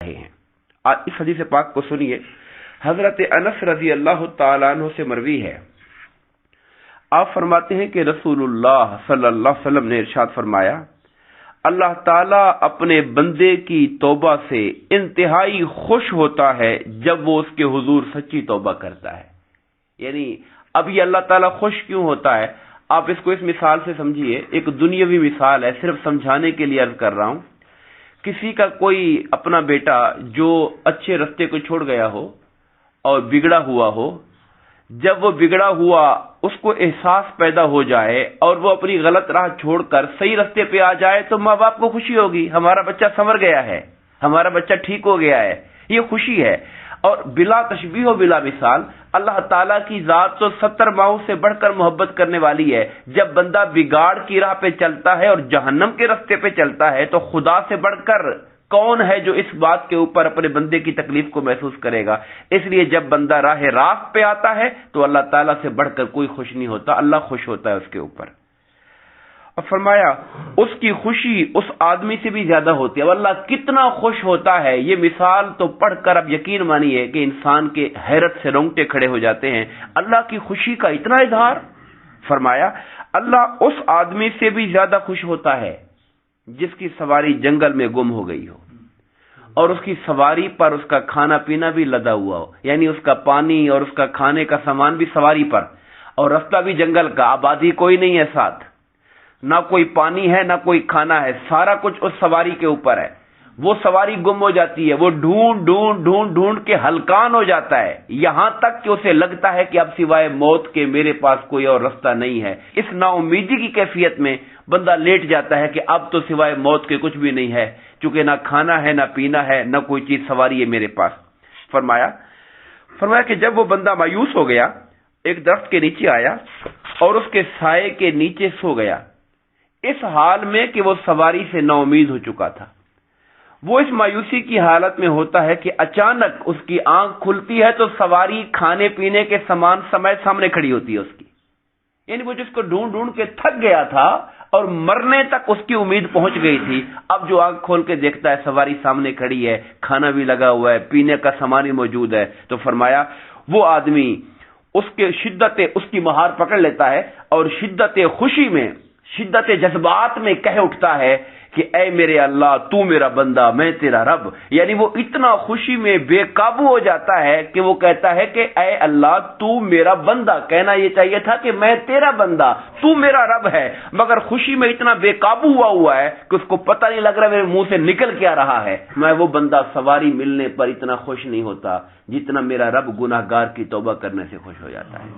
رہے ہیں۔ اس حدیث پاک کو سنیے، حضرت انس رضی اللہ تعالیٰ عنہ سے مروی ہے، آپ فرماتے ہیں کہ رسول اللہ صلی اللہ علیہ وسلم نے ارشاد فرمایا، اللہ تعالیٰ اپنے بندے کی توبہ سے انتہائی خوش ہوتا ہے جب وہ اس کے حضور سچی توبہ کرتا ہے۔ یعنی اب یہ اللہ تعالیٰ خوش کیوں ہوتا ہے، آپ اس کو اس مثال سے سمجھیے، ایک دنیاوی مثال ہے، صرف سمجھانے کے لیے عرض کر رہا ہوں۔ کسی کا کوئی اپنا بیٹا جو اچھے رستے کو چھوڑ گیا ہو اور بگڑا ہوا ہو، جب وہ بگڑا ہوا اس کو احساس پیدا ہو جائے اور وہ اپنی غلط راہ چھوڑ کر صحیح رستے پہ آ جائے تو ماں باپ کو خوشی ہوگی، ہمارا بچہ سنور گیا ہے، ہمارا بچہ ٹھیک ہو گیا ہے، یہ خوشی ہے۔ اور بلا تشبیہ و بلا مثال اللہ تعالیٰ کی ذات تو 70 ماؤں سے بڑھ کر محبت کرنے والی ہے۔ جب بندہ بگاڑ کی راہ پہ چلتا ہے اور جہنم کے رستے پہ چلتا ہے تو خدا سے بڑھ کر کون ہے جو اس بات کے اوپر اپنے بندے کی تکلیف کو محسوس کرے گا؟ اس لیے جب بندہ راہ راست پہ آتا ہے تو اللہ تعالیٰ سے بڑھ کر کوئی خوش نہیں ہوتا، اللہ خوش ہوتا ہے اس کے اوپر۔ اور فرمایا اس کی خوشی اس آدمی سے بھی زیادہ ہوتی ہے۔ اب اللہ کتنا خوش ہوتا ہے، یہ مثال تو پڑھ کر اب یقین مانیے کہ انسان کے حیرت سے رونگٹے کھڑے ہو جاتے ہیں۔ اللہ کی خوشی کا اتنا اظہار، فرمایا اللہ اس آدمی سے بھی زیادہ خوش ہوتا ہے جس کی سواری جنگل میں گم ہو گئی ہو اور اس کی سواری پر اس کا کھانا پینا بھی لدا ہوا ہو، یعنی اس کا پانی اور اس کا کھانے کا سامان بھی سواری پر، اور رستہ بھی جنگل کا، آبادی کوئی نہیں ہے ساتھ، نہ کوئی پانی ہے نہ کوئی کھانا ہے، سارا کچھ اس سواری کے اوپر ہے۔ وہ سواری گم ہو جاتی ہے، وہ ڈھونڈ ڈھونڈ ڈھونڈ ڈھونڈ کے ہلکان ہو جاتا ہے، یہاں تک کہ اسے لگتا ہے کہ اب سوائے موت کے میرے پاس کوئی اور رستہ نہیں ہے۔ اس نا امیدی کی کیفیت میں بندہ لیٹ جاتا ہے کہ اب تو سوائے موت کے کچھ بھی نہیں ہے، چونکہ نہ کھانا ہے نہ پینا ہے نہ کوئی چیز سواری ہے میرے پاس۔ فرمایا کہ جب وہ بندہ مایوس ہو گیا، ایک درخت کے نیچے آیا اور اس کے سائے کے نیچے سو گیا، اس حال میں کہ وہ سواری سے نا امید ہو چکا تھا۔ وہ اس مایوسی کی حالت میں ہوتا ہے کہ اچانک اس کی آنکھ کھلتی ہے تو سواری کھانے پینے کے سامان سمیت سامنے کھڑی ہوتی ہے اس کی، یعنی وہ جس کو ڈھونڈ ڈھونڈ کے تھک گیا تھا اور مرنے تک اس کی امید پہنچ گئی تھی، اب جو آنکھ کھول کے دیکھتا ہے سواری سامنے کھڑی ہے، کھانا بھی لگا ہوا ہے، پینے کا سامان بھی موجود ہے، تو فرمایا وہ آدمی اس کی مہار پکڑ لیتا ہے اور شدت خوشی میں، شدت جذبات میں کہہ اٹھتا ہے کہ اے میرے اللہ تو میرا بندہ میں تیرا رب، یعنی وہ اتنا خوشی میں بے قابو ہو جاتا ہے کہ وہ کہتا ہے کہ اے اللہ تو میرا بندہ، کہنا یہ چاہیے تھا کہ میں تیرا بندہ، تو میرا رب ہے، مگر خوشی میں اتنا بے قابو ہوا ہے کہ اس کو پتہ نہیں لگ رہا میرے منہ سے نکل کیا رہا ہے۔ میں وہ بندہ سواری ملنے پر اتنا خوش نہیں ہوتا جتنا میرا رب گناہ گار کی توبہ کرنے سے خوش ہو جاتا ہے۔